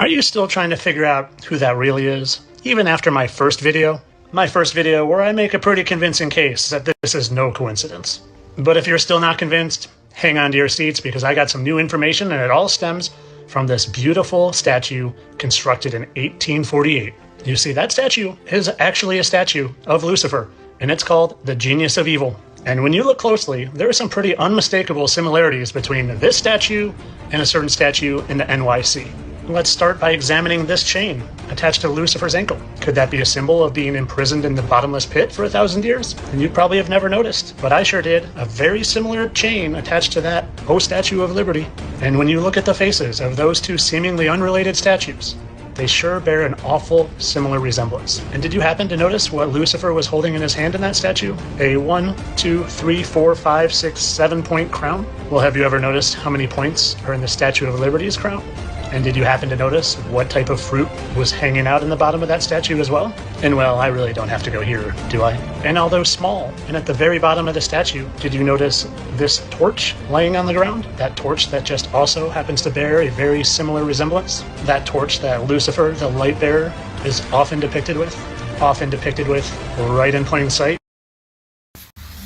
Are you still trying to figure out who that really is? Even after my first video? My first video where I make a pretty convincing case that this is no coincidence. But if you're still not convinced, hang on to your seats because I got some new information and it all stems from this beautiful statue constructed in 1848. You see, that statue is actually a statue of Lucifer, and it's called the Genius of Evil. And when you look closely, there are some pretty unmistakable similarities between this statue and a certain statue in the NYC. Let's start by examining this chain attached to Lucifer's ankle. Could that be a symbol of being imprisoned in the bottomless pit for 1,000 years? And you probably have never noticed, but I sure did. A very similar chain attached to that Statue of Liberty. And when you look at the faces of those two seemingly unrelated statues, they sure bear an awful similar resemblance. And did you happen to notice what Lucifer was holding in his hand in that statue? A 1, 2, 3, 4, 5, 6, 7 point crown? Well, have you ever noticed how many points are in the Statue of Liberty's crown? And did you happen to notice what type of fruit was hanging out in the bottom of that statue as well? And well, I really don't have to go here, do I? And although small, and at the very bottom of the statue, did you notice this torch laying on the ground? That torch that just also happens to bear a very similar resemblance? That torch that Lucifer, the light bearer, is often depicted with right in plain sight